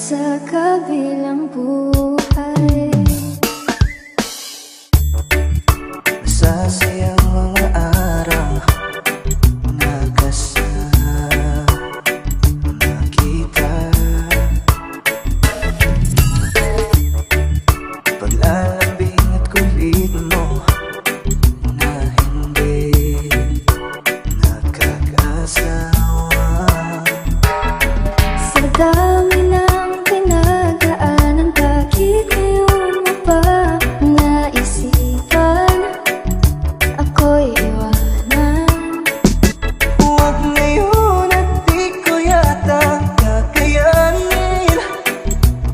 sa kabilang buhay. Masasayang mga araw na kasama kita. Paglalambing at kulit mo na hindi nakakasawa. Sa dami ng pinagdaanan, bakit ngayon mo pa naisipan ako'y iwanan? Huwag ngayon at di ko yata kakayanin.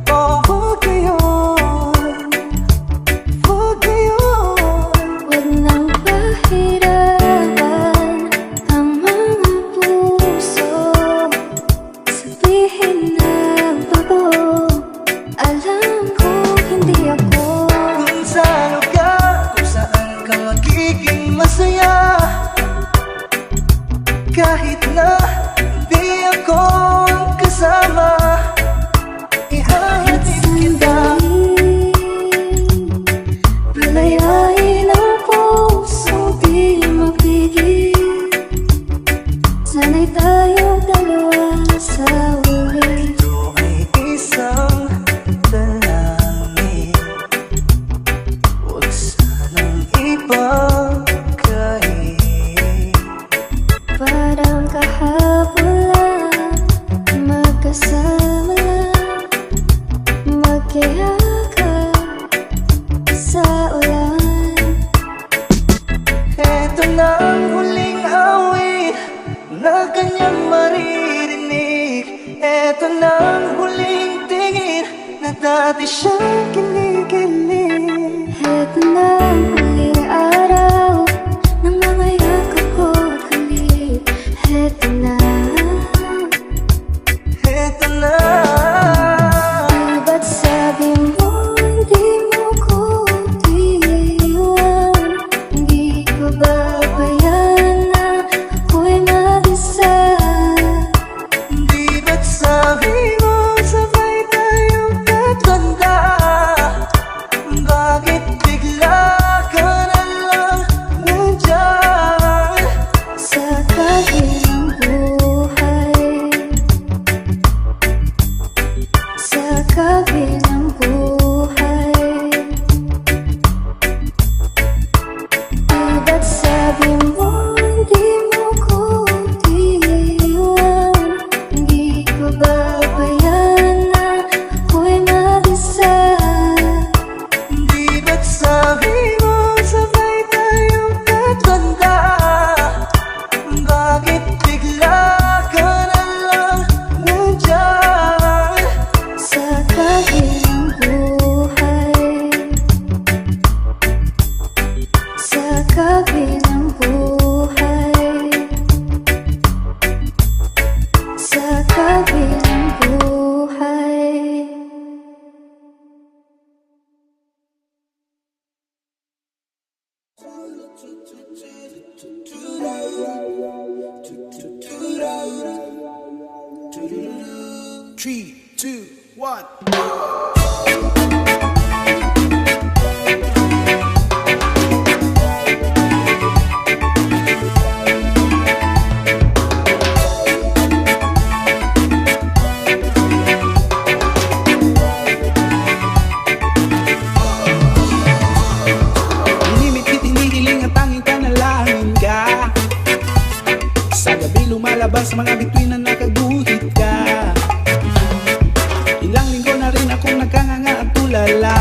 Oh, huwag ngayon, huwag ngayon. Huwag nang pahirapan ang mga puso, sabihin na bago. Alam ko hindi ako Kung sa lugar kung saan ka magiging masaya, kahit na di ako ang kasama, ihahatid kita. palayain ang puso, di mapigil. Sana'y tayo dalawa sa huli. Ito ay isang dalangin, huwag sanang ipagkain. Parang kahapon lang, magkasama lang, magkayakap sa ulan. Ito na ang huling awit na kanyang maririnig. Ito na ang huling tingin na dati siyang kinikilig. Ito na ang huling araw ng mga yakap ko at halik. Ito na, Ito na. ba't sabi mo hindi mo ko iiwan? Hindi ko babayaan na ako'y mag-isa. Di ba't sabi mo sabay tayong tatanda? Bakit bigla ka na lang nandyan? Sa kabilang buhay, sa kabilang buhay. Ba't sabi mo hindi mo ko iiwan? Hindi ko babayaan na ako'y mag-isa. Di ba't sabi mo sabay tayong tatanda? Bakit bigla ka na lang nandyan? Sa kabilang buhay, sa kabilang buhay, sa kabilang buhay. Three, two, one. Inimit-hit, hinihiling at tanging panalangin ka. Sa gabi lumalabas mga bituin na nakaguhit ka. Ilang linggo na rin akong nakanganga at tulala.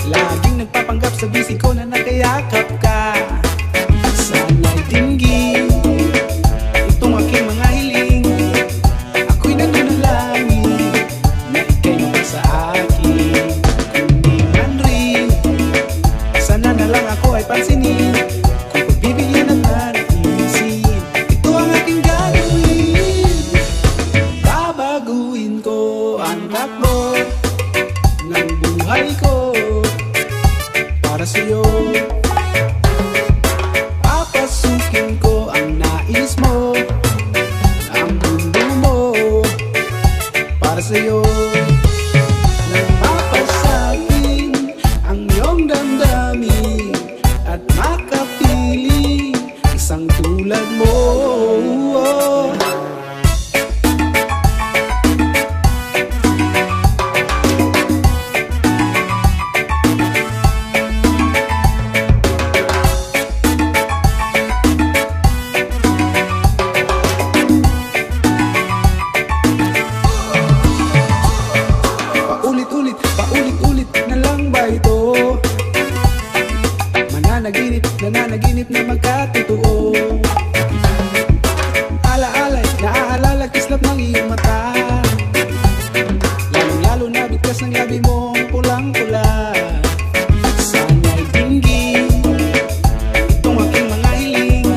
Laging nagpapanggap sa bisig ko na nakayakap ka. Sana'y tinggin itong aking mga hiling. Ako'y nananalangin na ika'y naman sa akin. Kung di man rin, sana na lang ako ay pansinin. Kung pagbibigyan at naisin, ito ang aking gagawin. Babaguhin ko ang takbo sa'yo. Nang mapasakin ang iyong damdamin at makapili isang tulad mo. Paulit-ulit na lang ba ito? Nananaginip na magkatotoo. Ala-alay, naaalala kislap ng iyong mata. Lalong-lalo na bigkas ng labi mo pulang-pula. Sana'y dinggin itong aking mga hiling.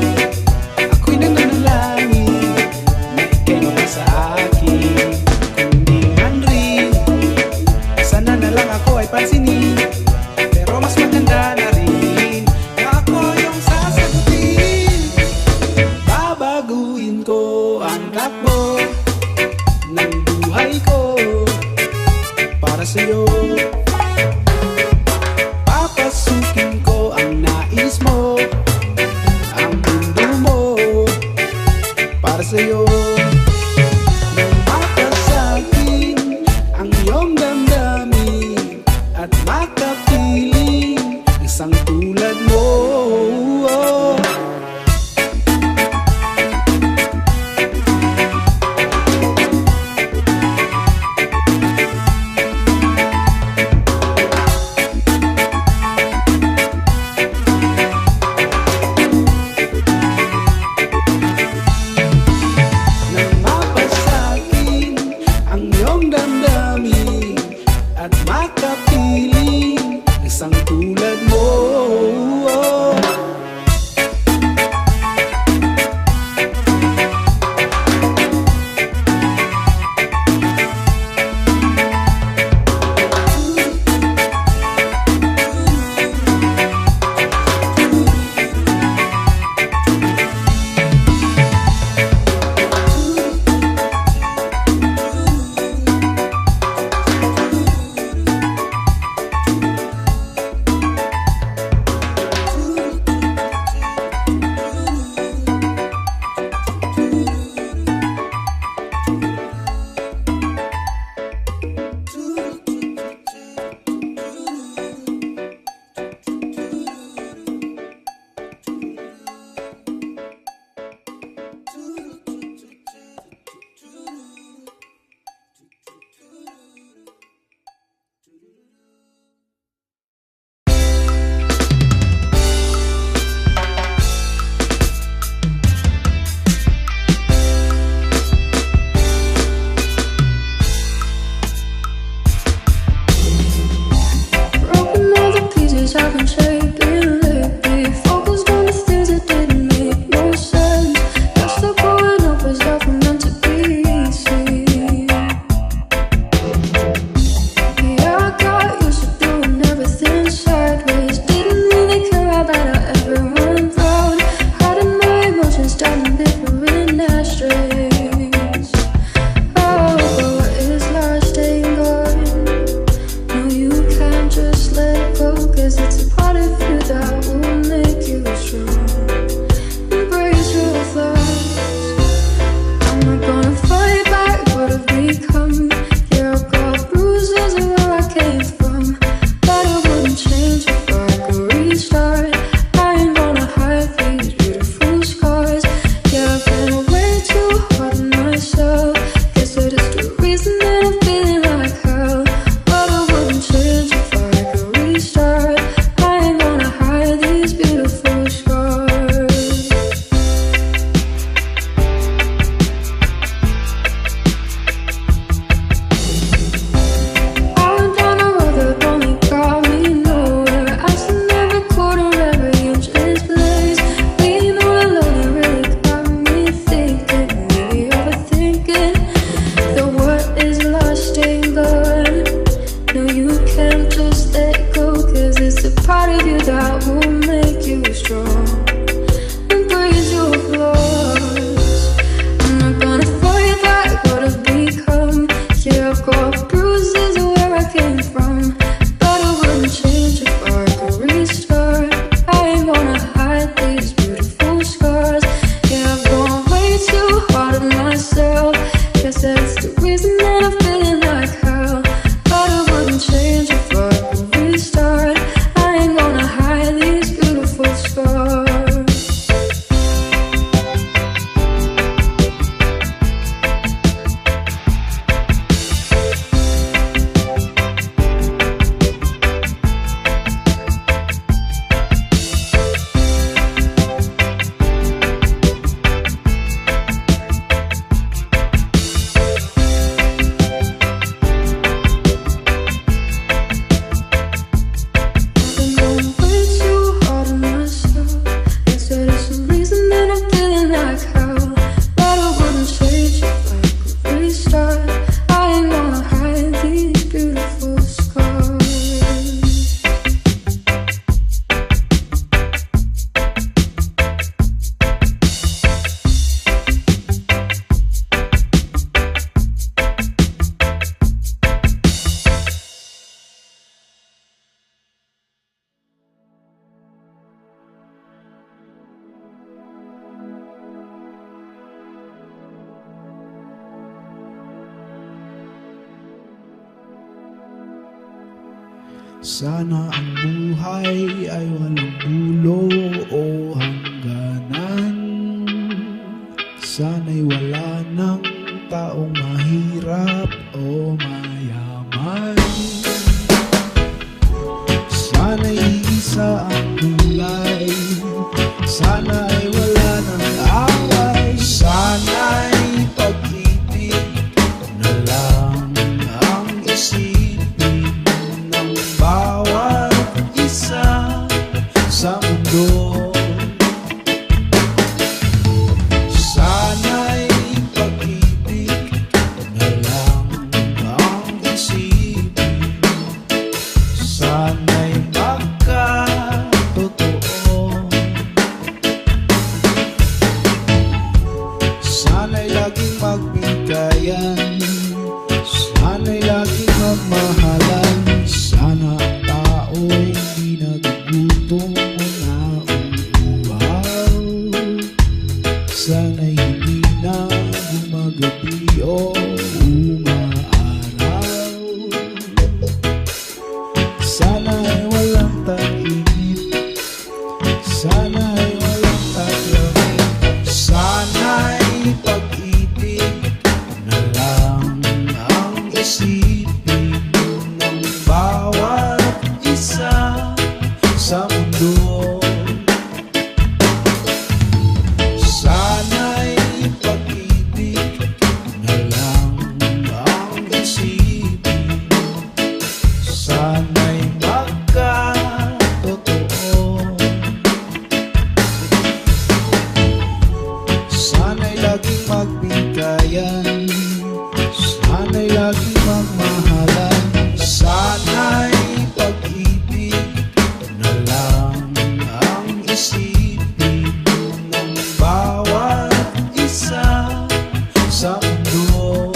Ako'y nananalangin na ika'y mapasa akin. Kung di man rin, sana na lang ako ay pansinin. Pero mas maganda na rin na ako yung sasagutin. Babaguhin ko ang takbo ng buhay ko para sa'yo. Papasukin ko ang nais mo, ang mundo mo para sa'yo. Nang makasakin ang iyong damdamin at makapiling isang tulad mo. Nang Sana ang buhay ay walang dulo o hangganan. Sana'y wala ng taong mahirap o mayaman. Sana'y isa ang kulay, sana'y wala ng away. Sana'y pag-ibig na lang ang isipin ng bawat isa sa mundo. Sana'y pag-ibig na lang ang isipin. Sana'y magkatotoo. Sana'y laging magbigayan. Sana'y laging magmahalan. Sana ang tao'y di nagugutom na umuuhaw. Sana'y hindi na gumagabi o umaaraw. Sana'y walang tag-init. Sana'y walang taglamig. Sana'y pag-ibig na lang ang isipin ng bawat isa sa mundo. Sana'y pag-ibig na lang ang isipin. Sana'y magkatotoo. Sana'y laging magbigayan. Sana'y laging magmahalan. Sana'y pag-ibig na lang ang isipin ng bawat isa sa mundo.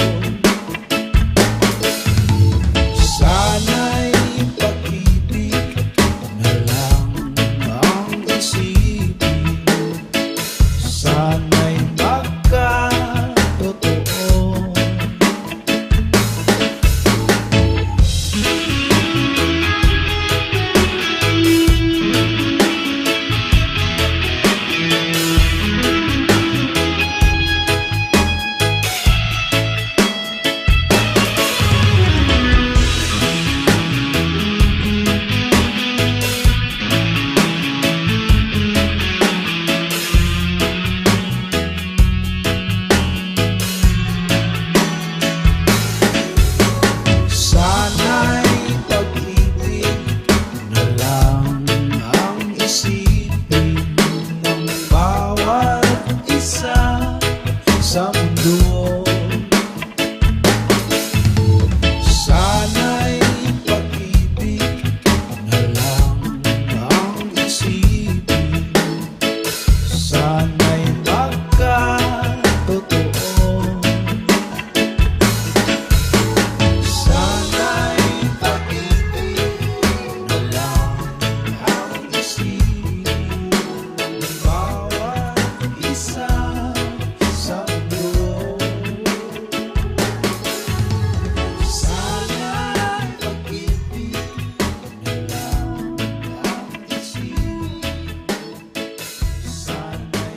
Sana'y pag-ibig na lang ang isipin. Sana'y magkatotoo. Sana'y pag-ibig na lang ang isipin ng bawat isa sa mundo. Sana'y pag-ibig na lang ang isipin. Sana'y magkatotoo. Sana'y pag-ibig na lang ang isipin ng bawat isa sa mundo. Sana'y pag-ibig na lang ang isipin. Sana'y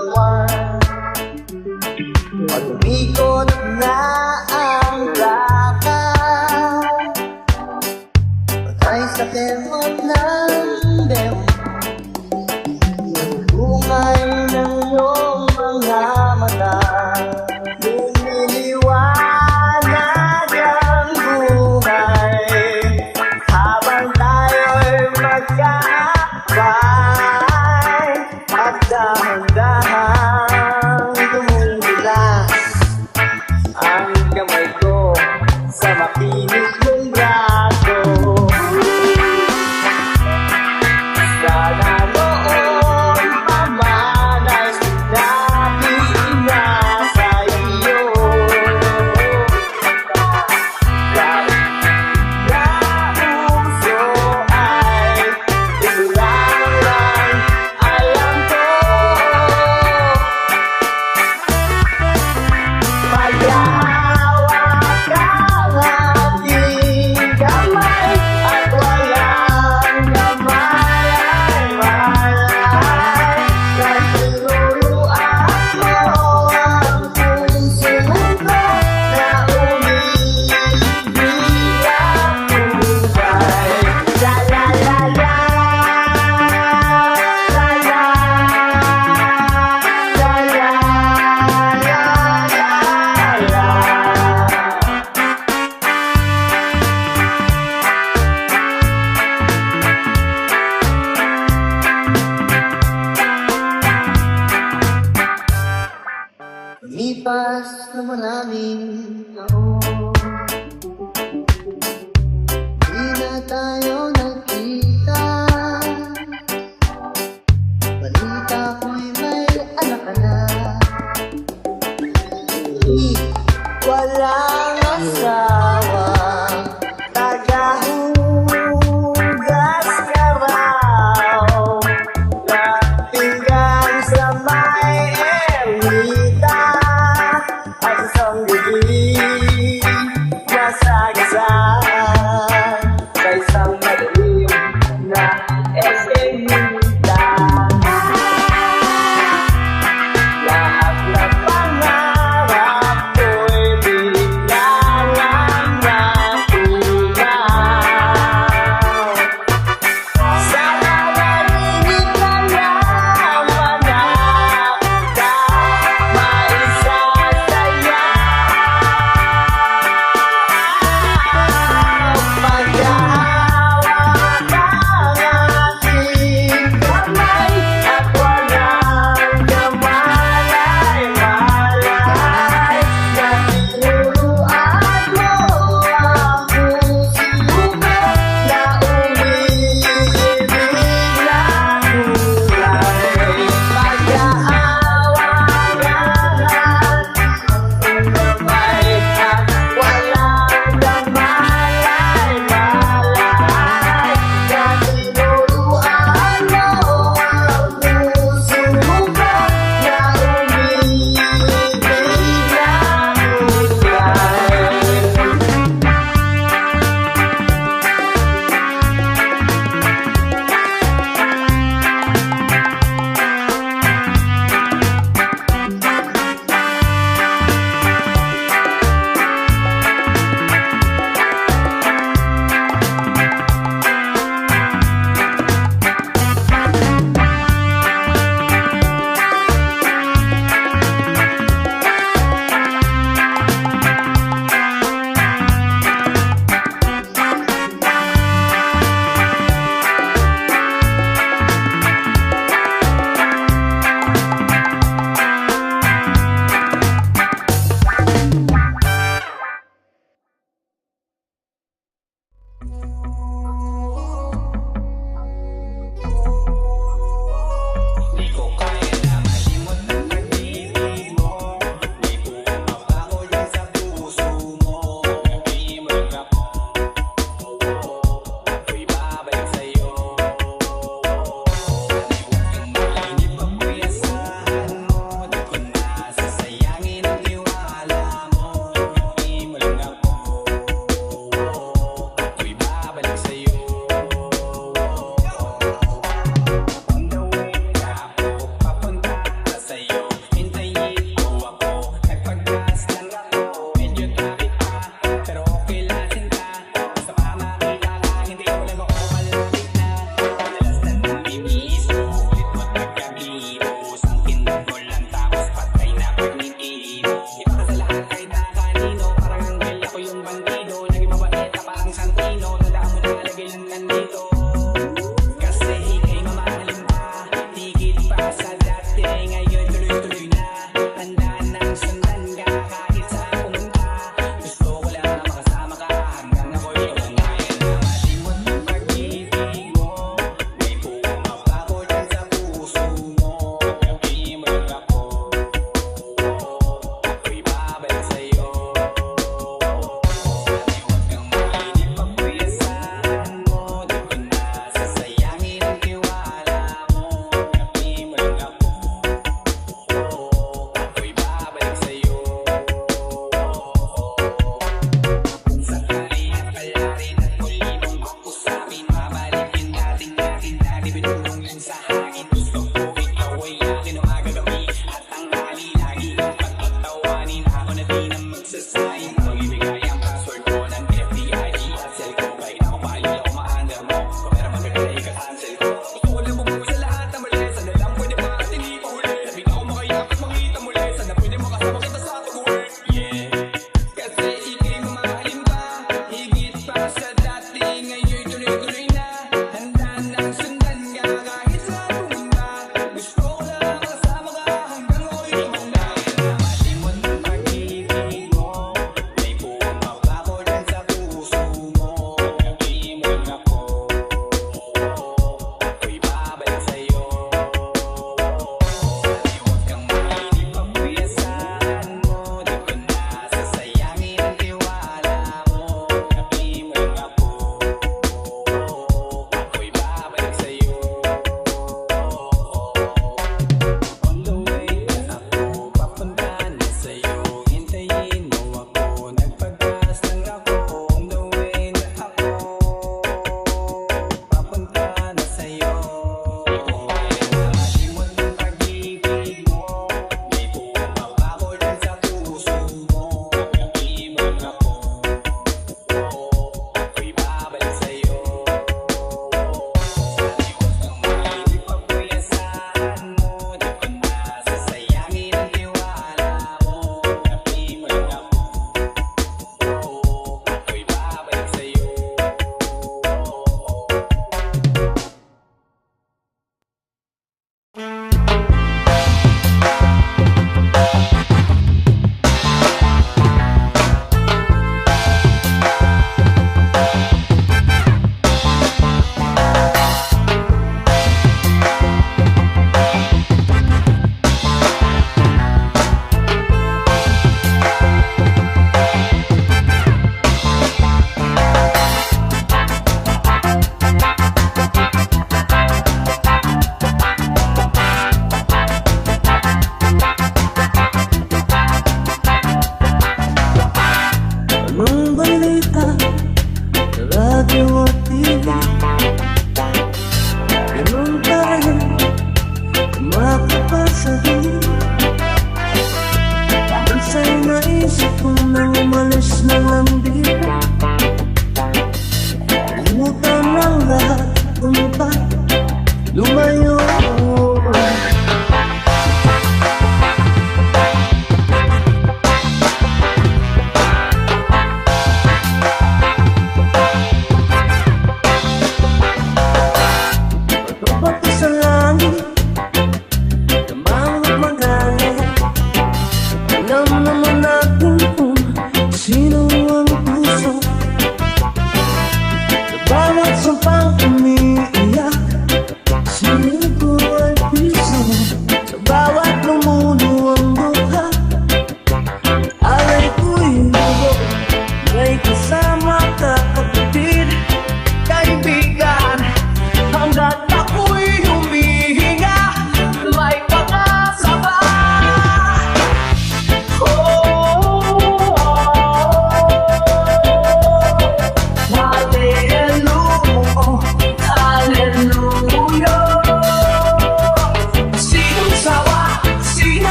katawan. Pag umikot na ang lakad, patay sa kemot ng bewang. Bungay ng iyong mga mata, lumiliwanag ang buhay, habang tayo'y magkakabay, at dahan-dahang tumutulas ang kamay ko sa makinis mong braso. Sana noon pa man ay sinabi na sa iyo, na puso ay ito lang alam ko. Maghahawak ang aking kamay at walang kamay ay malay, kasi turuan mo ang puso ko na umibig ang buhay. La la la la, la la, la la, la la. Lumipas na maraming taon, di na tayo nagkita. Balita ko'y may anak ka na, walang asawa, tagahugas ka raw ng pinggan sa may ermita, at isang gabi nasagasaan sa isang madali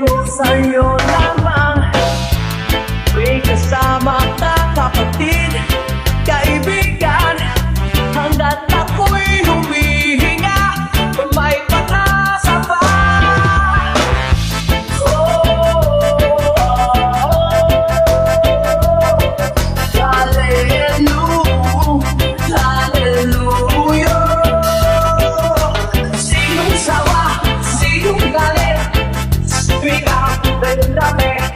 ko sa'yo lamang. May kasama ka kapatid, kaibigan, hanggat ako'y humihinga, may pag-asa pa. Hallelujah. Sinong sawa, sinong galit, speak out, damdamin.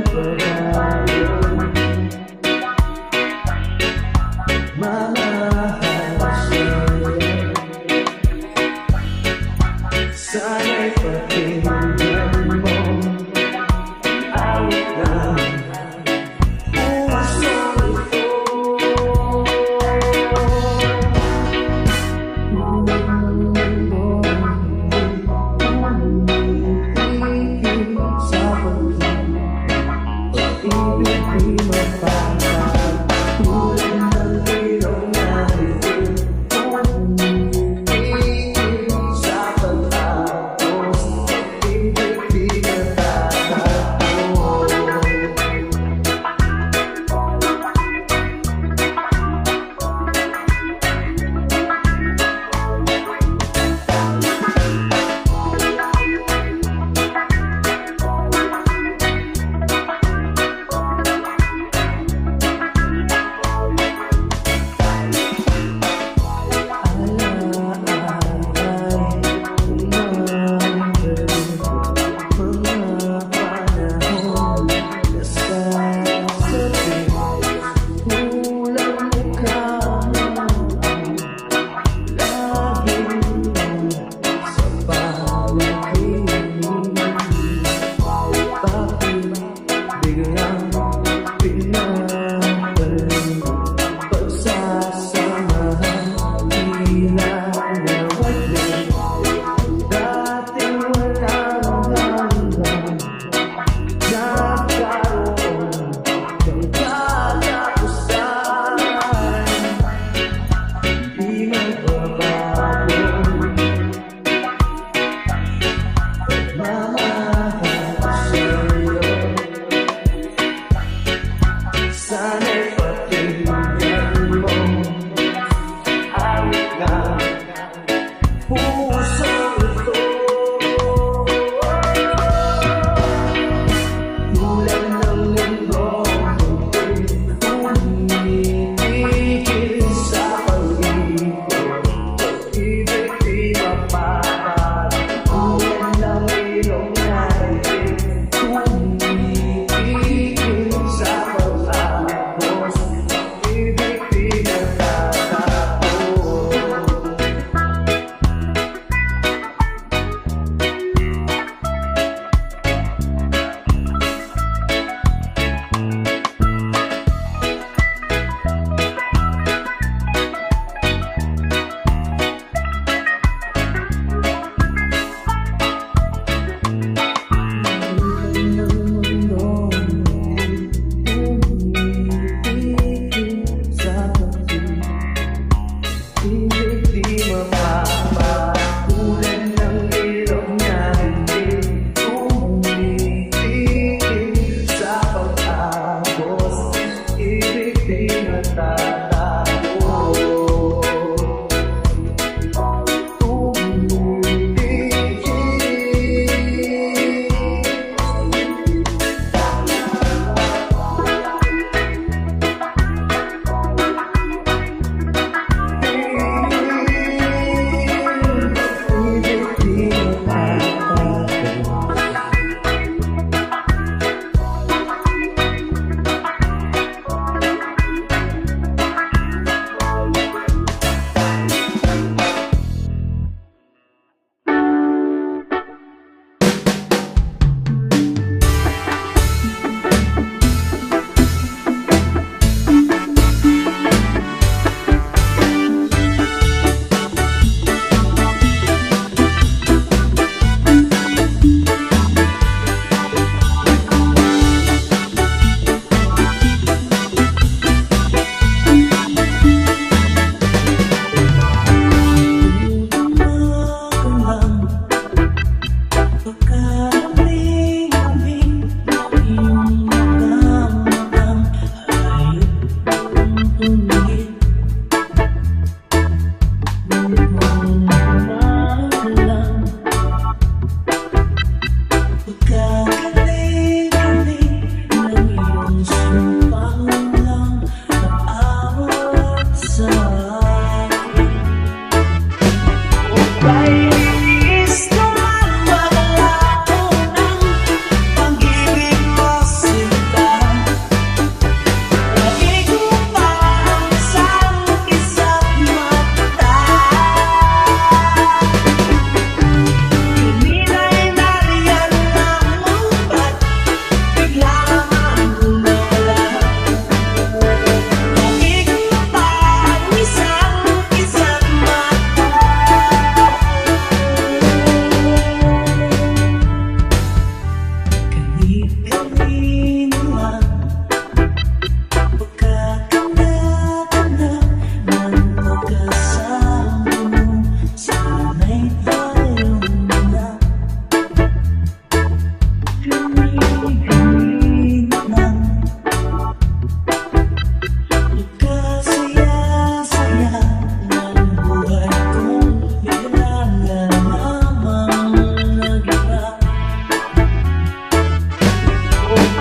magbabago. Mamahal sa'yo, sana'y pakinggan mo awit ng puso ito. Sa pag-ibig di mapapatulan ng ilong na ito. Sa pag-apos, pag-ibig di natatagpo.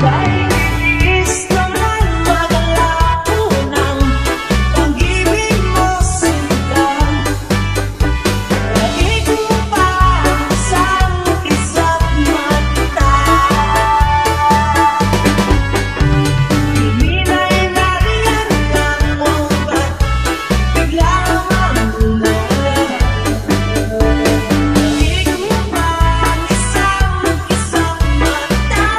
Dahil inis naman magalaw ng pag-ibig mo sinta. Lagi ko pa ang isang isa't mata. Hindi na inariyan mo ba't bigla naman nawala. Lagi ko pa ang isang mata.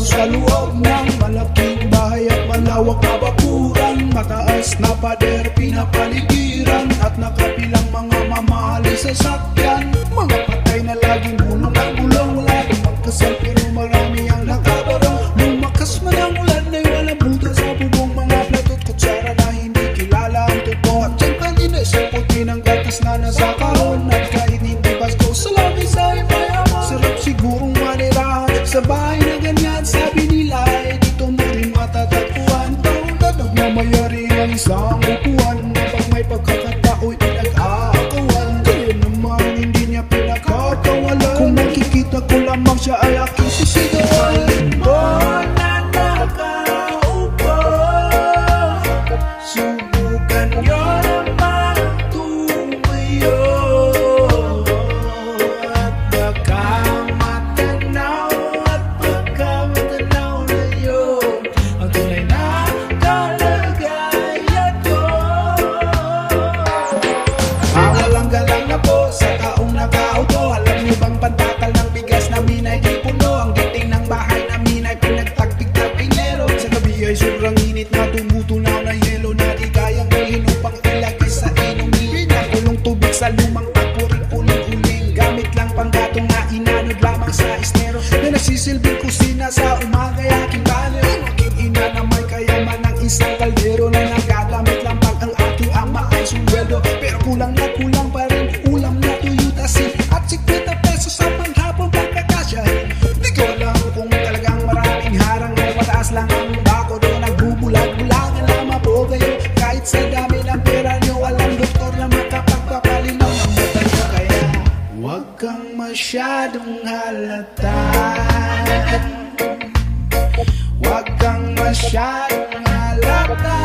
sa loob ng malaking bahay at malawak na bakuran. Mataas na pader, pinapaligiran at nakapilang mga mamahalin sa sakyan. Mga patay na laging bulong ng bulong, laging magkasal pero marami ang nakabarong. Lumakas man ang ulan ay walang buta sa bubong, mga platot kutsara na hindi kilala ang totoo. At dyan kanina sa puti ng gatas na nasa kahon, at kahit hindi basto sa labis ay mayaman. Sarap sigurong manirahan sa bahay na ganyan, sabi nila ay dito mo rin matatagpuan. Taon na nagmamayari ang isang upuan, kapag may pagkakatao'y pinag-aakawan. Kaya naman hindi niya pinagkakawalan, kung makikita ko lamang siya ay aking sisigawan. Na nakaupo, subukan niyo naman tumayo, at baka matanaw na yun ang tunay na kalagayan ko. Walang galang na po sa taong nakauto. Alam niyo bang pantakal ng bigas namin ay di puno? Ang giting ng bahay namin ay pinagtagpig-tapinero. Sa gabi ay sobrang init na tumutunaw na yelo, na di kayang ihinom pang ilagay sa inumin. Pinakulong tubig sa lumang tapuring uling-uling, gamit lang panggatong na inanod lamang sa estero, na nagsisilbing kusina sa umaga ay aking bale. Ang aking ina na may kayaman ng isang kaldero, na nagagamit lang pag ang aking ama ay sumweldo. Pero kulang na kulang pa rin ulam na tuyo, tasin at 50 pesos sa panghapong pagkakasyahin. Di ko alam kung talagang maraming harang, ay mataas lang ang bako doon, nagbubulag-bulagan lamang po kayo. Kahit sa dami ng pera nyo, walang doktor na makapagpapalinaw ng mata nyo. Kaya huwag kang masyadong halata, huwag kang masyadong halata,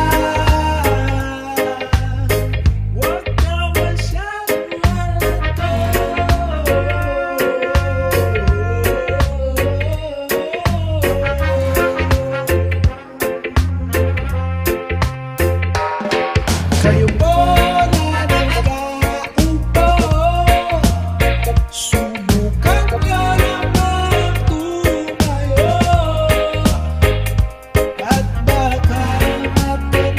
huwag kang masyadong halata. Kayo po na nakaupo, subukan nyo naman tumayo, at baka matanaw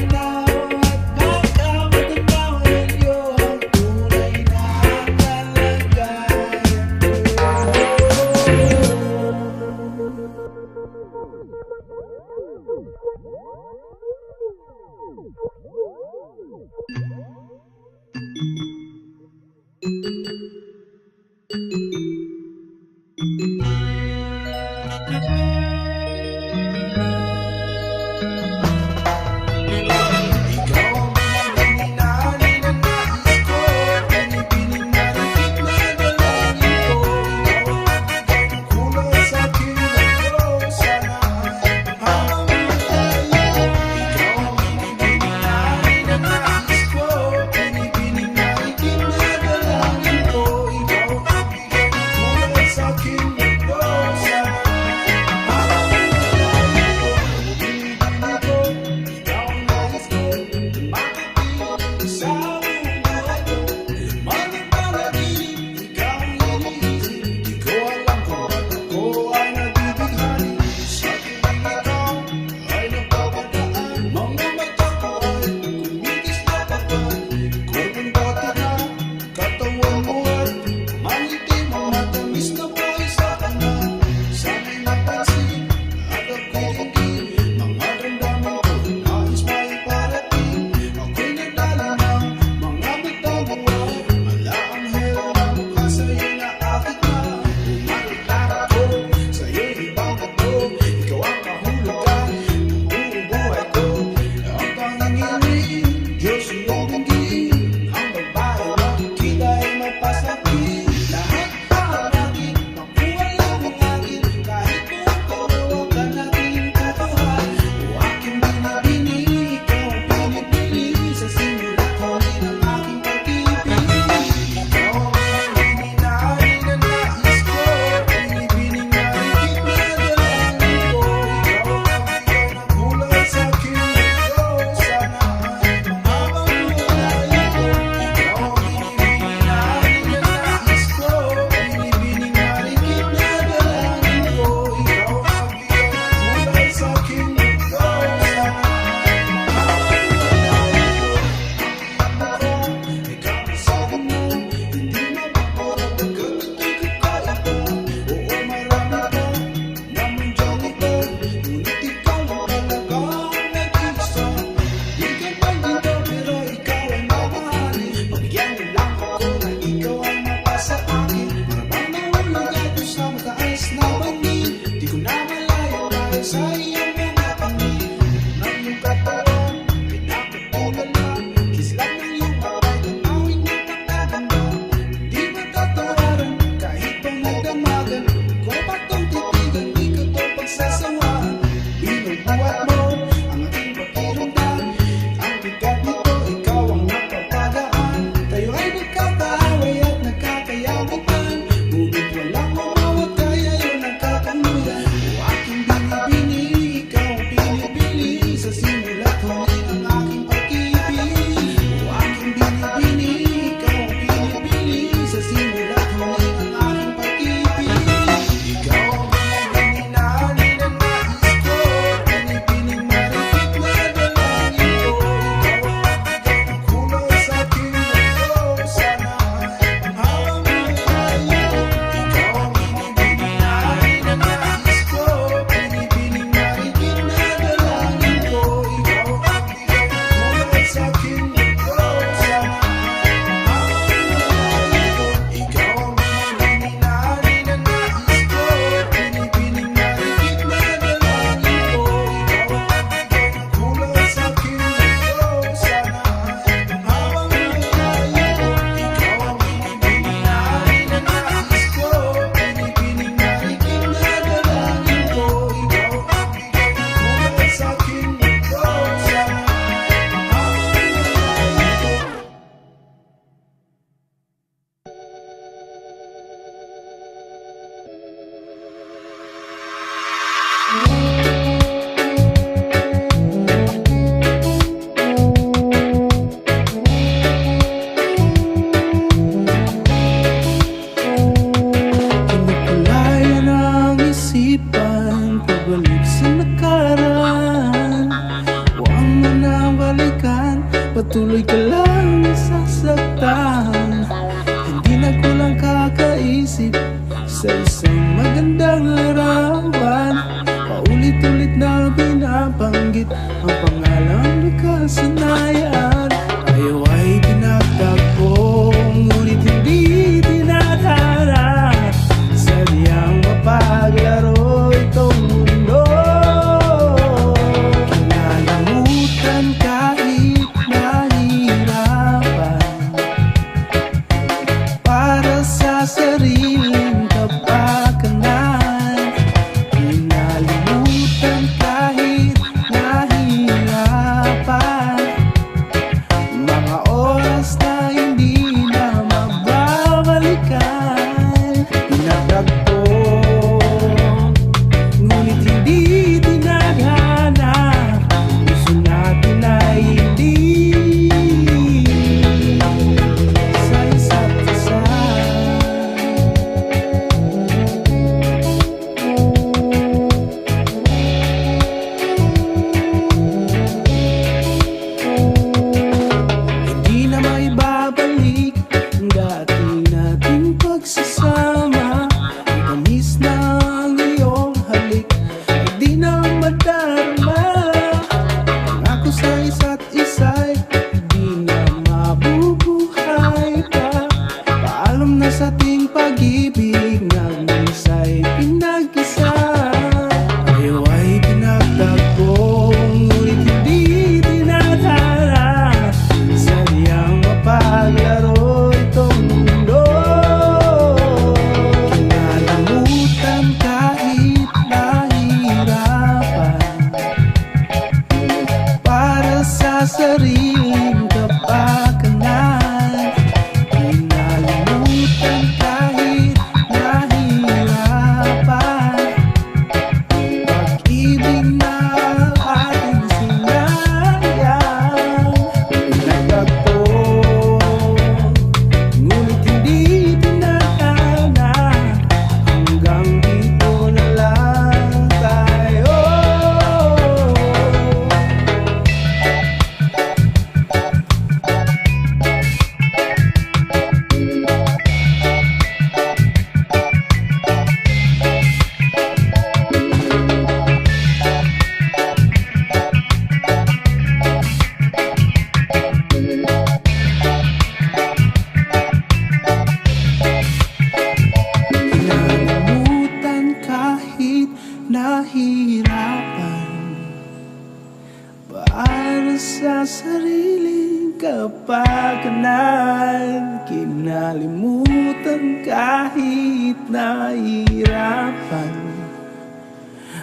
kalimutan kahit nahihirapan.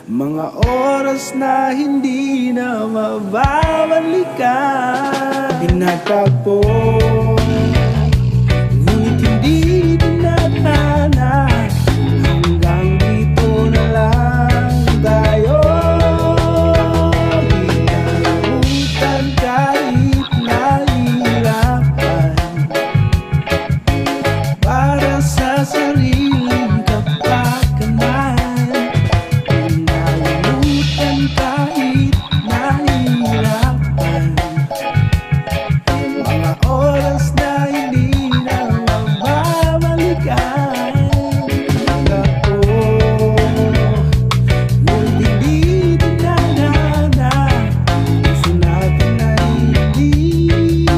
Mga oras na hindi na mababalikan. Pinagtagpo, ngunit hindi dinadana. Hanggang dito na lang tayo. Hinalimutan kahit nahihirapan. Para sa sariling kapakanan. Hinalimutan kahit nahihirapan. Mga oras na hindi na mababalikan. Ako, ngunit hindi dinadana. Gusto natin ay hindi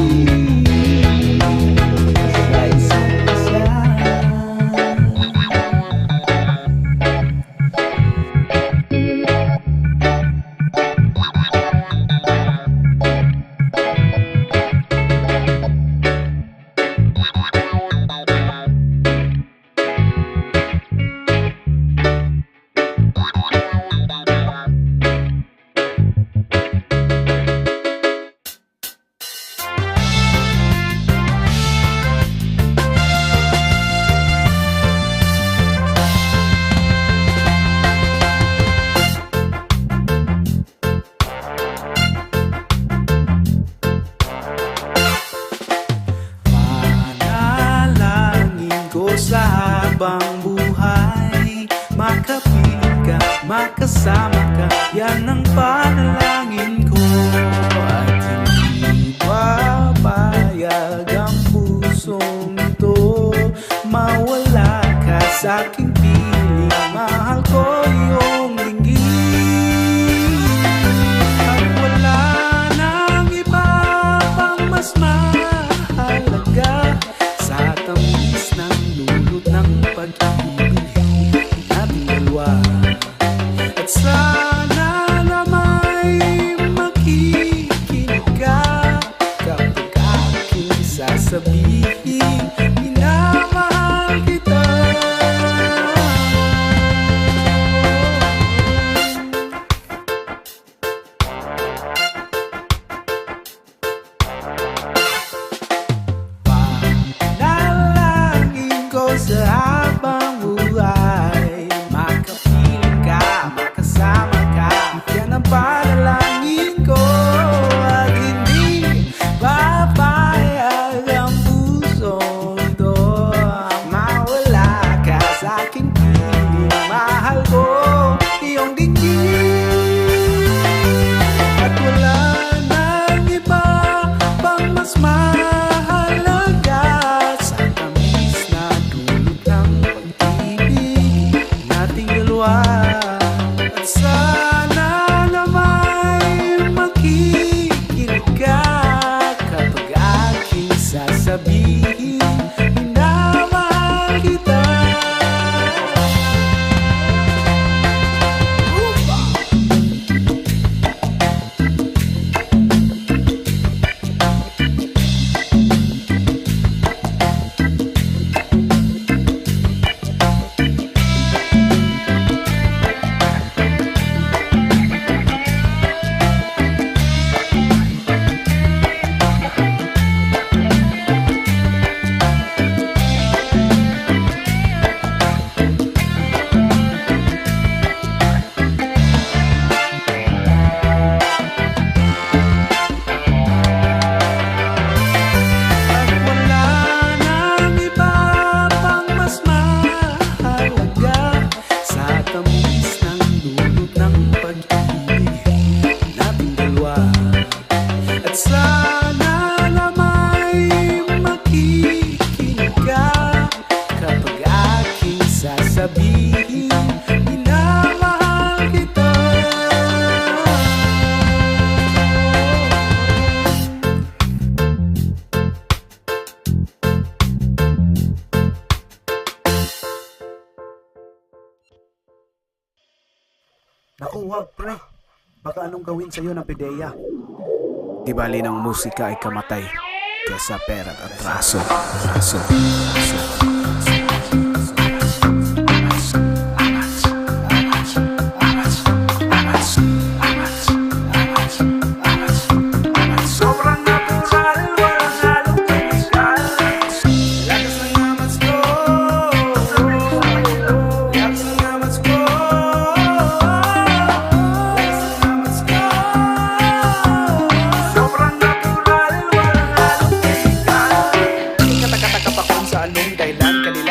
sa isa't isa. Panalangin ko sa habang buhay, makapiling ka, makasama ka, yan ang panalangin ko. At hindi papayag ang pusong ito, mawala ka sa aking piling. Mahal ko iyong linggin. At wala nang iba pang mas mahalaga sa tamis ng lulot ng pag-ibig nating dalawa. At sana na may makikinig ka kapag aking sasabihin, minamahal kita. Panalangin ko sa habang buhay, makapiling ka, makasama ka, yan ang panalangin ko. At hindi papayag ang puso ito, mawala ka sa aking piling. Mahal ko iyong dinggin. At wala nang iba pang mas mahalaga sa tamis na dulot ng pag-ibig nating dalawa. At sana na may makikinig ka kapag aking sasabihin, minamahal kita. At wala nang iba pang mas mahalaga sa tamis ng dulot ng pag-ibig nating dalawa. At sana na may makikinig ka kapag aking sasabihin, minamahal kita. Naku, wag pre. Baka anong gawin sa'yo ng pideya. Di bali ng musika ay kamatay. kesa pera at atraso.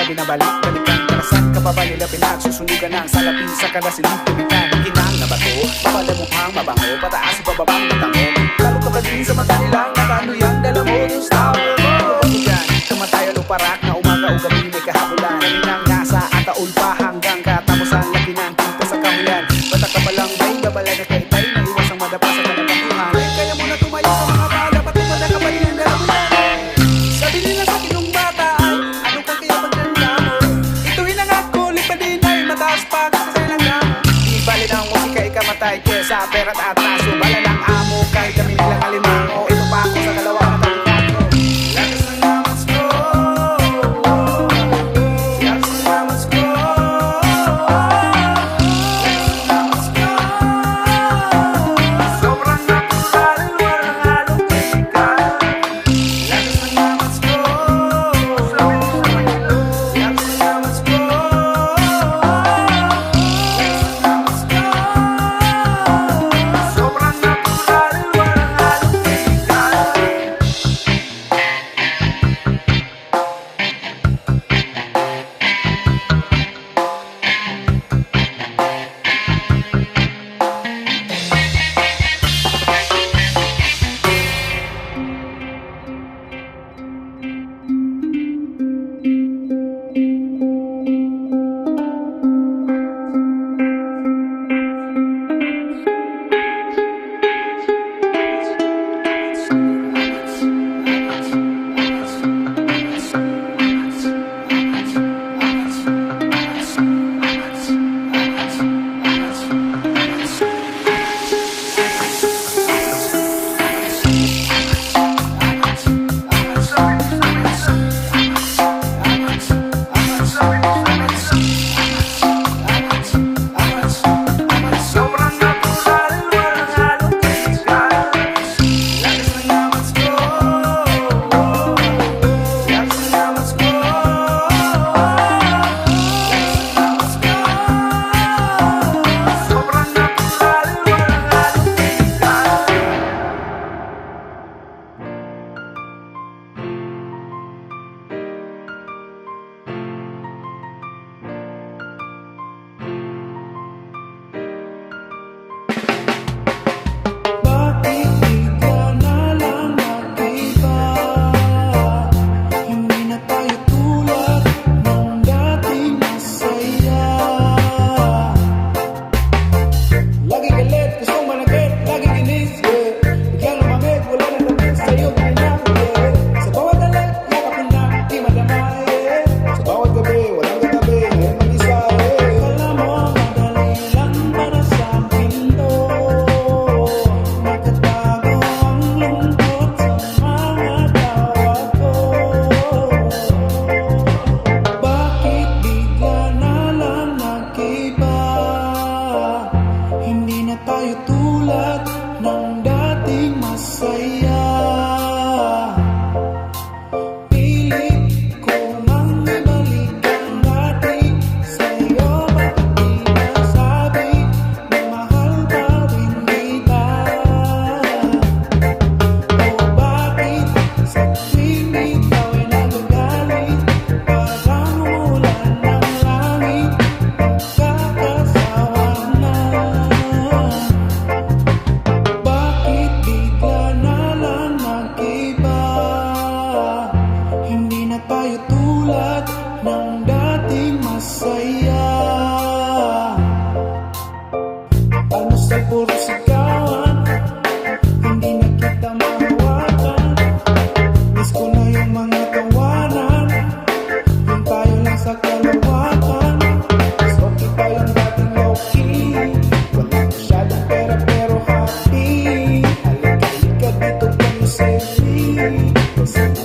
Binabalik-balikan, karasan ka pa ba nila pinagsusunugan ng salapi sa kalasilong tumitan? Ginang na bato, papalamukhang mabango, pataas bababang natango. Lalo ka pa din sa mata nilang nakano yung dala mo, yung tower mo. Bagugan, kamatayan o parak na umaga o gabi may kahabulan. Kaninang nasa ataul pa hanggang katapusan, laki ng kita sa kahuyan. Bata ka palang may babala na kaitay, naiwas ang madapa sa kalabatuhan. Kaya mo na tumayo sa mga bala, pati mo na kapal yung dala mo. Sabi nila sa kinong bata ay, ano kang kaya mataas pa sa silang gamo. Di bali ng musika ikamatay kesa pera at atraso. Bala ng amo kahit kami nilang alimango. Ito pa ako sa dalawa na talikato. Lakas ng amas ko, lakas ng amas ko, lakas ng amas ko. Sobrang natural, walang halong chemical. Lakas ng amas ko, lakas ng amas ko. Halika dito kung sa'yo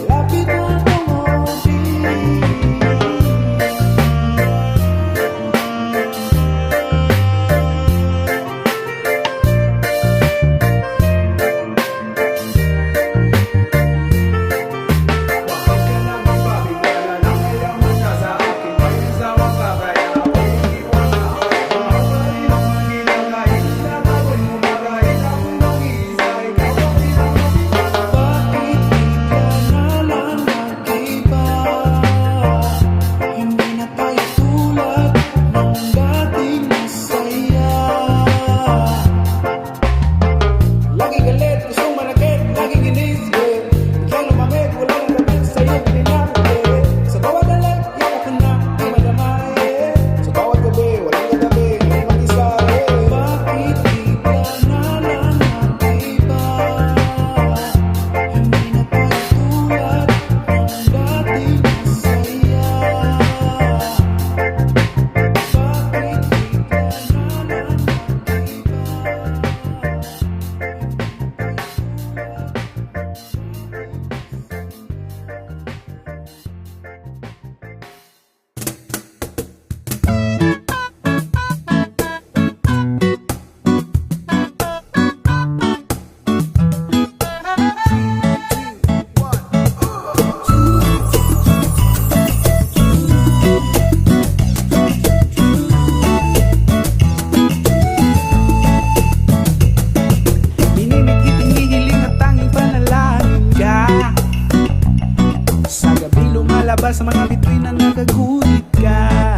nakaguhit ka.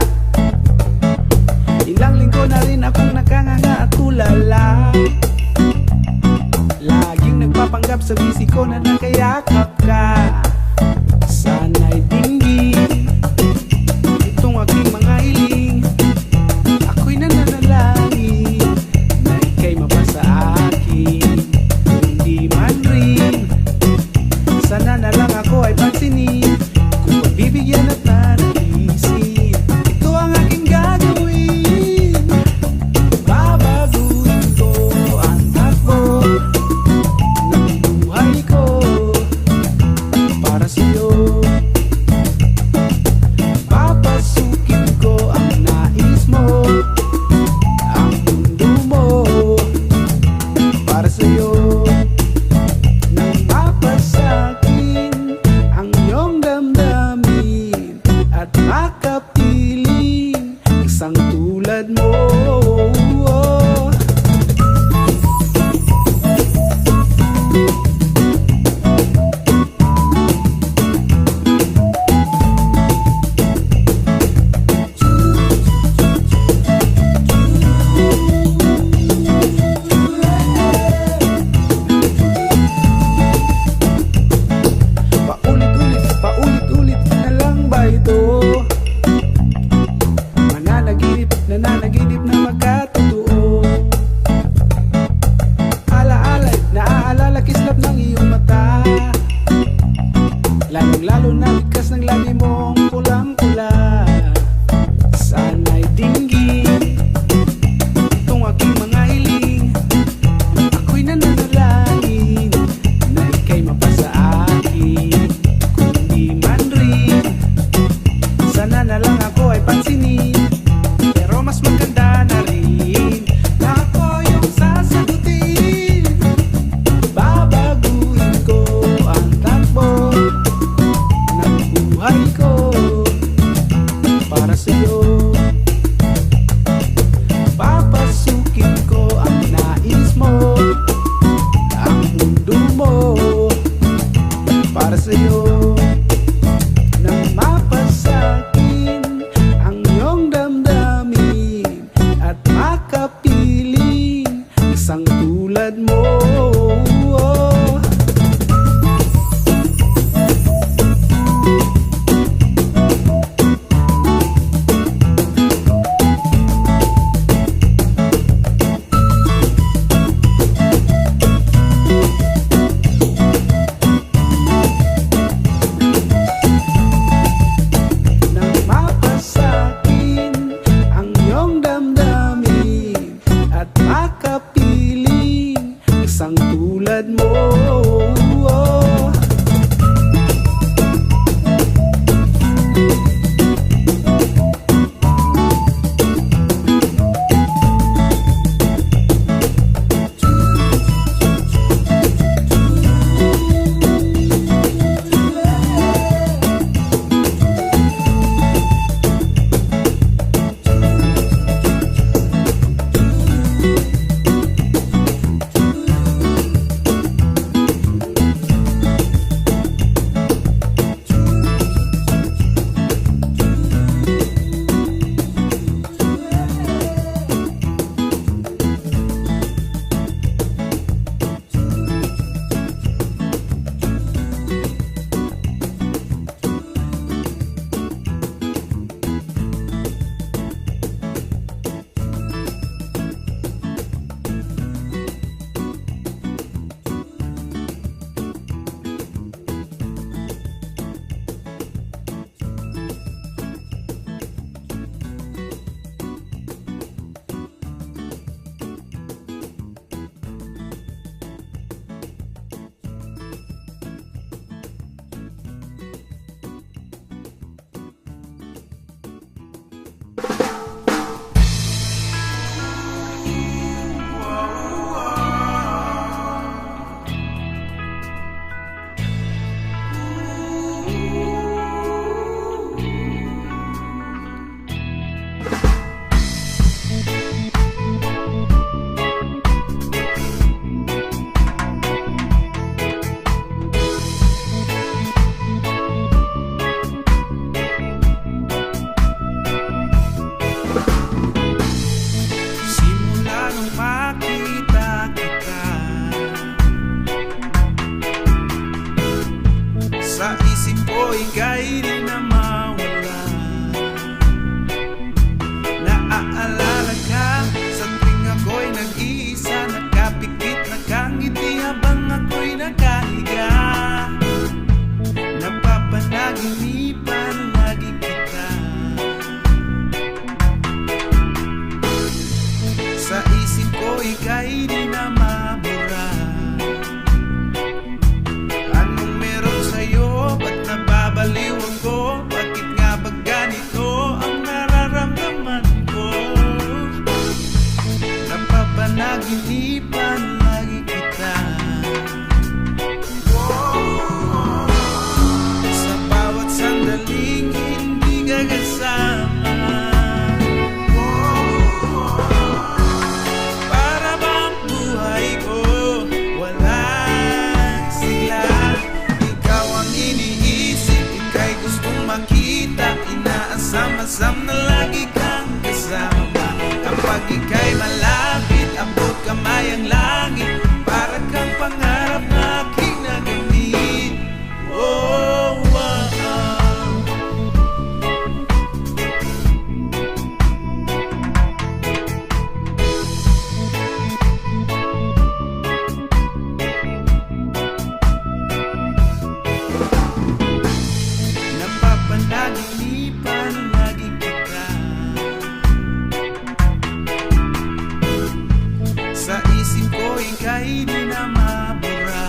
Ilang linggo na rin akong nakanganga at tulala. Laging nagpapanggap sa busy ko na nakayakap ka. Sana'y dinggin itong aking mga hiling. Ako'y nananalangin na ika'y mapasa akin. Hindi man rin, sana na lang ako ay pansinin. Kung pagbibigyan at nanaisin, ito ang aking gagawin. Babaguhin ko ang takbo ng buhay ko para sa'yo. Papasukin ko ang nais mo, ang mundo mo para sa'yo. Nang mapasakin ang iyong damdamin at makapiling isang tulad mo. Paulit-ulit na lang ba ito? Nananaginip na magkatotoo. Alaala'y naaalala kislap ng iyong mata. Lalong-lalo na bigkas ng labi mong pulang-pula. Sana'y dinggin itong aking mga hiling. Ako'y nananalangin na ika'y mapasa akin. Kung di man rin, sana na lang ako ay pansinin. Pero mas maganda na rin na ako yung sasagutin. Babaguhin ko ang takbo ng buhay ko para sa'yo. Papasukin ko ang nais mo, ang mundo mo para sa'yo. Nang mapasakin ang iyong damdamin at makapiling isang tulad mo. kasama. Para bang buhay ko walang sigla. Ikaw ang iniisip, ika'y gustong makita. Inaasam-asam na lagi kang kasama. Kapag ika'y malapit, abot kamay ang langit. Para kang pangarap na aking nagamit. Oh, napapanaginipan lagi kita. Sa isip ko ika'y di na mabura.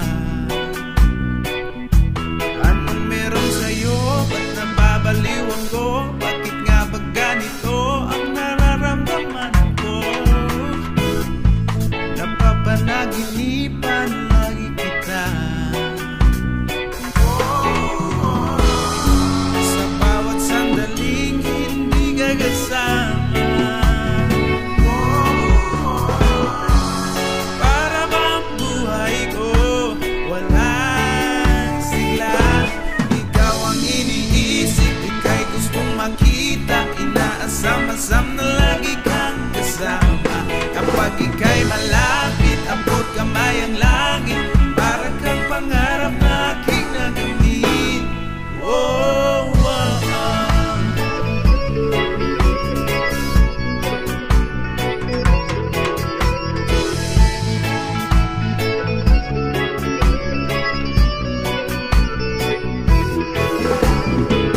Anong meron sa'yo? Ba't nababaliw ako? Bakit nga ba ganito ang nararamdaman ko? Napapanaginipan lagi kita. Sa bawat sandaling hindi ka kasama. Para bang buhay ko walang sigla. Ikaw ang iniisip, ika'y gustong makita. Inaasam-asam na lagi kang kasama. Kapag ika'y malapit, abot kamay ang langit. Para kang pangarap na aking nagamit. Oh,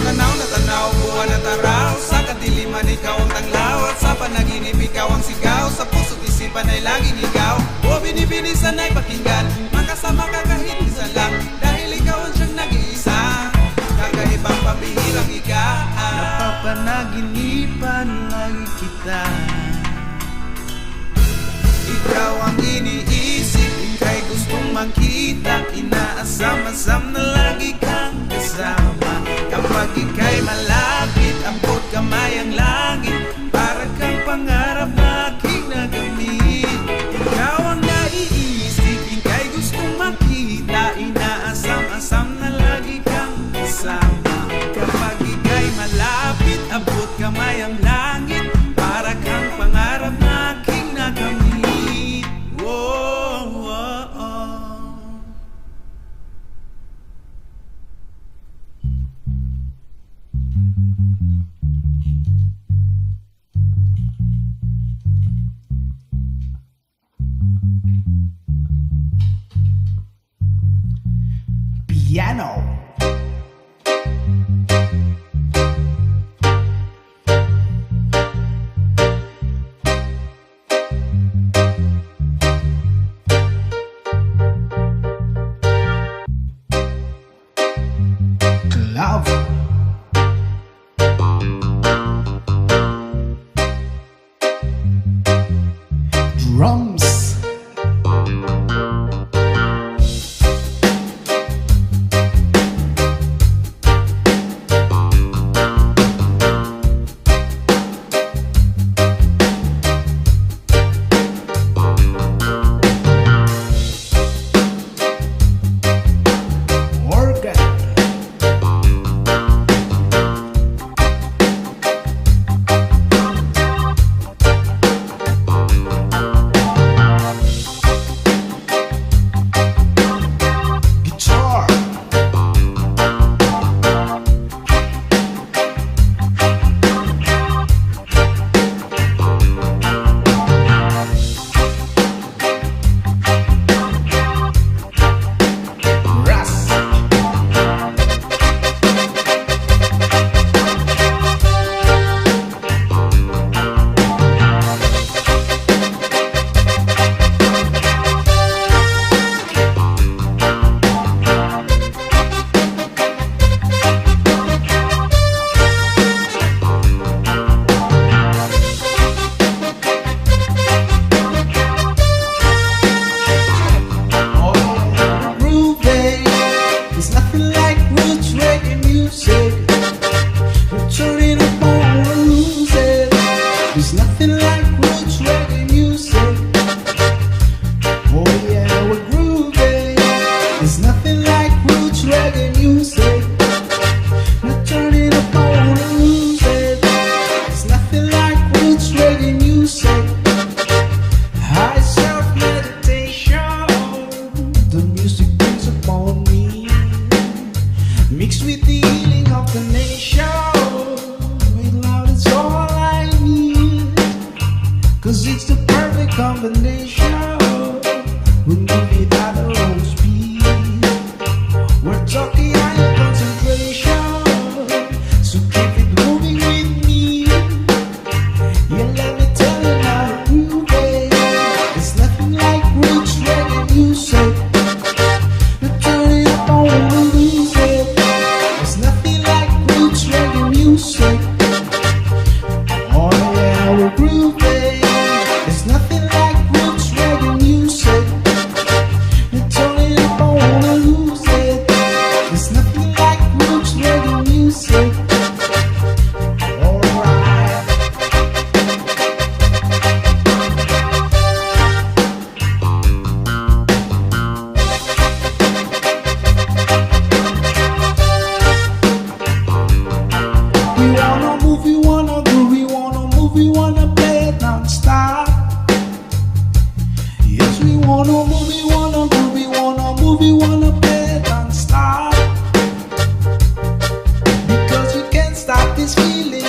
tanaw na tanaw, buwan at araw. Sa kadiliman ikaw ang tanglaw. At sa panaginip ikaw ang sigaw. Sa puso't isipan ay laging ikaw. O binibinisan ay pakinggan. Makasama ka kahit isa lang. Dahil ikaw ang siyang nag-iisa. Kakaibang pabihirang ikaw. Napapanaginipan lagi kita. Ikaw ang iniisip, ika'y gustong makita. Inaasam-asam na lagi kang kasama. Kapag ika'y malapit, abot kamay ang langit. Para kang pangarap na aking nagamit. Ikaw ang naiisip, ika'y gustong makita. Inaasam-asam na lagi kang kasama. Kapag ika'y malapit, abot kamay ang langit. Para kang pangarap na aking nagamit. Oh, oh, oh. Piano. Love. Drums. Organ.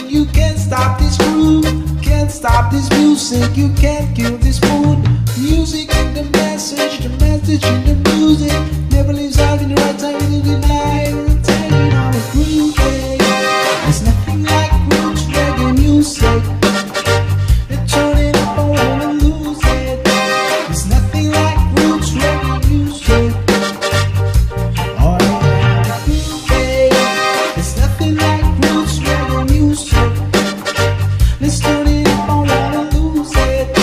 You can't stop this groove, can't stop this music. You can't kill this mood. Music and the message in the music never leaves out in the right time in the night. Turning on a groove, there's nothing like roots reggae music. Turn it up, I wanna lose it. There's nothing like roots reggae music. Oh yeah, okay. There's nothing like roots reggae music. Let's turn it up, I wanna lose it.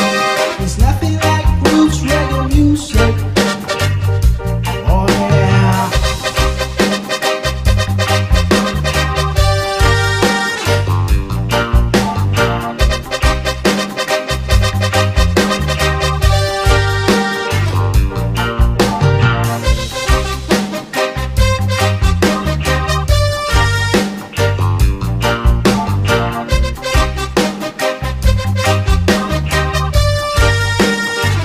There's nothing like roots reggae music. Oh yeah.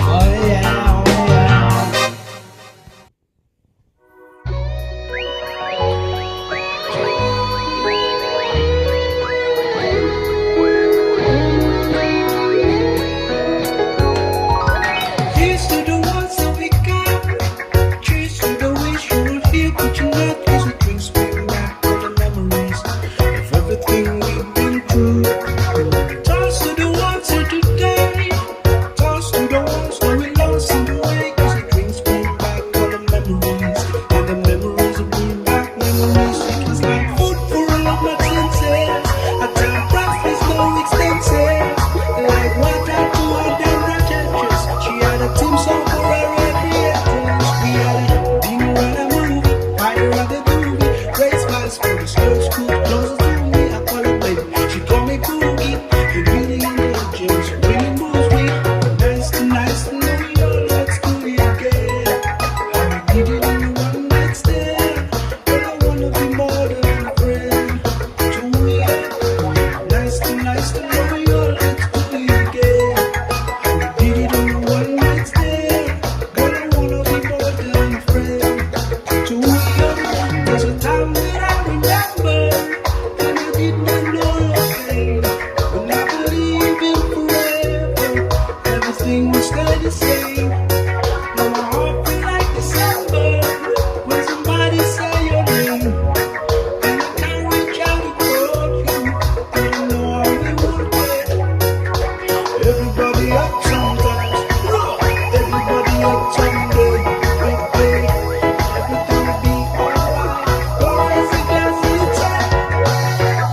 Oh yeah, oh yeah. Here's to the ones that we got. Cheers to the wish you were here, but you're not. 'Cause the drinks bring back all the memories of everything we've been through. Toast to the ones here today. Toast to the ones that we lost in the way. 'Cause the drinks bring back all the memories, and the memories will bring back memories. It's like food for all of my senses. A time price is no expensive. Like water to our damn churches. She had a team song for her every entrance. We had a dinner and a movie, fire at the movie. Race miles for the school closer to me. I call it baby. She call me Cookie. You really intelligent, so really moves me. Nice to know you. Let's do it again. I did it in one night stand. But I wanna be more than a friend to you. Nice to know you. Let's do it again. We did it in one night stand. Girl, I wanna be more than a friend to you. There's a time that I remember, and I did not know your pain. But I believe in forever, everything will stay the same. Now my heart feel like December when somebody say your name, and I can't reach out to call you. But I know I will get. Everybody up sometimes, everybody up someday. Big day, everything will be alright. Oh, it's a glass of time.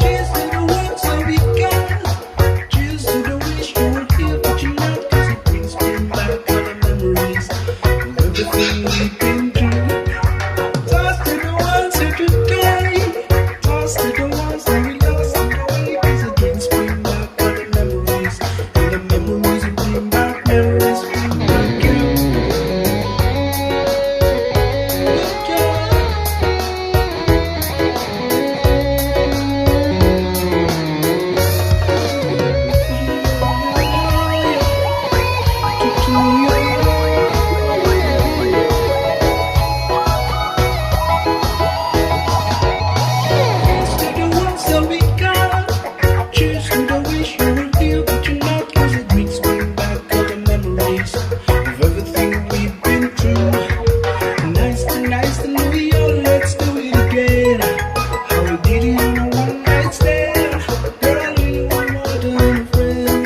Cheers to the ones that we got. Cheers to the wish you were here, but you're not. 'Cause it brings me back all the memories of everything we've been through. Toast to the ones here today. Toast to the ones that we lost in the way. 'Cause it brings me back all the memories, and the memories will bring back memories. Bring back you. Good job. Cheers to the ones that we got. Cheers to the wish you were here, but you're not. 'Cause it brings me back all the memories of everything we've been through. Nice to know you. Let's do it again. How we did it in a one night stand. Girl, I really want more than a friend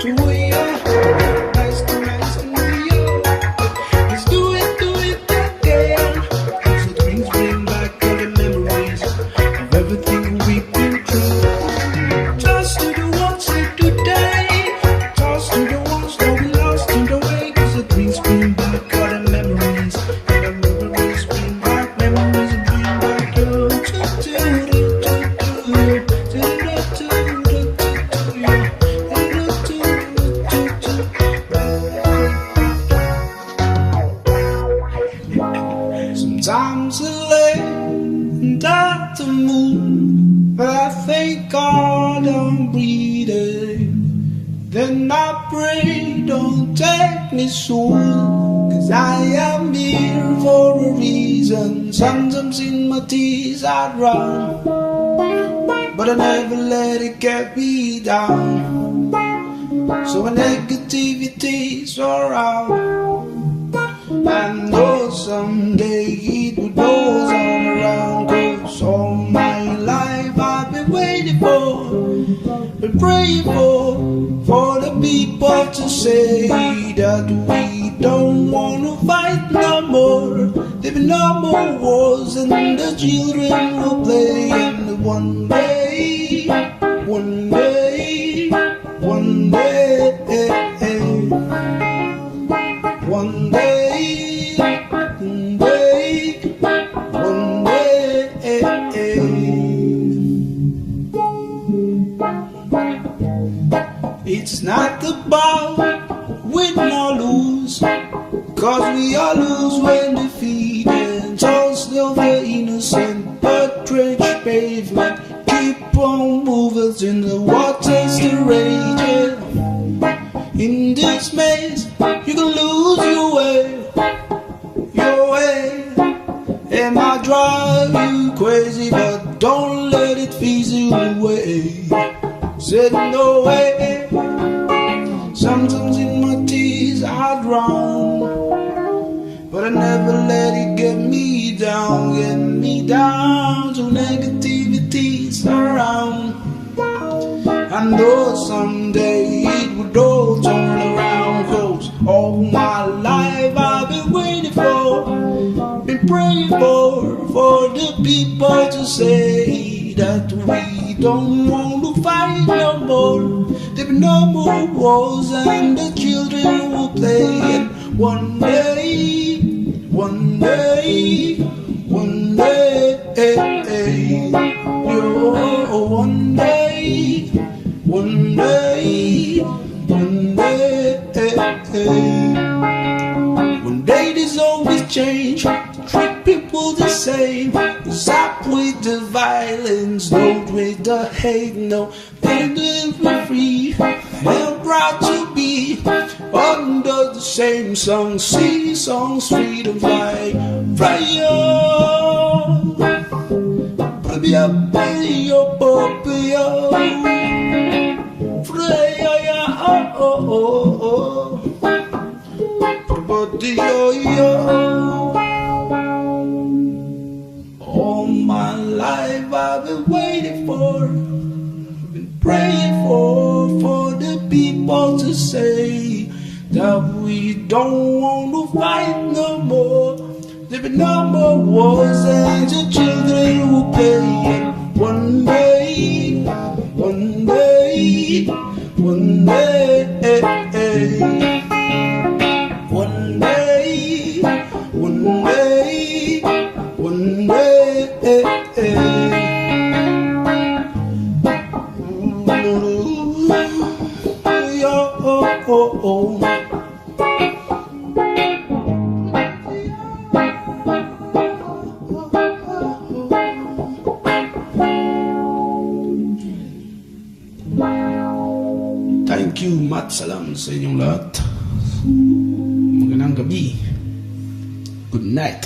to you. Nice to know you. Let's do it again. 'Cause the drinks bring back all the memories of everything we've been through. Toast to the ones here today. Toast to the ones that we lost in the way. 'Cause the drinks bring back all the memories, and the memories bring back memories and bring back you. Sometimes I lay under the moon, but I thank God I'm breathing. Then I pray, don't take me soon, 'cause I am here for a reason. Sometimes in my tears I run, but I never let it get me down. So when negativity's around, I know someday it will go all around. 'Cause all my life I've been waiting for, been praying for the people to say that we don't wanna fight no more. There be no more wars and the children will play. And one day, one day, one day, one day, one day, one day. It's not about win or lose, 'cause we all lose when defeated. All still the innocent, but trench pavement. Keep on moving till the water's still raging. In this maze, you can lose your way, your way. It might drive you crazy, but don't let it freeze you away. Said no way. Sometimes in my tears I drown, but I never let it get me down, get me down. So negativity's around. I know someday it would all turn around. 'Cause all my life I've been waiting for, been praying for the people to say that we don't want to fight no more. There be no more wars and the children will play. And one day, one day, one day, oh, one day, one day, one day. One day there's always change, treat people the same. Stop with the violence, don't with the hate, no. We're free and proud to be under the same song. See songs, freedom, fly, fire. Prabia, yo, popia, freya, oh, oh, oh. All my life I've been waiting for, been praying for the people to say that we don't want to fight no more. There be no more wars and the children will play. One day, one day, one day. One day, one day, one day. Oh. Thank you, Mat Salam sa inyong lahat. Magandang gabi. Good night.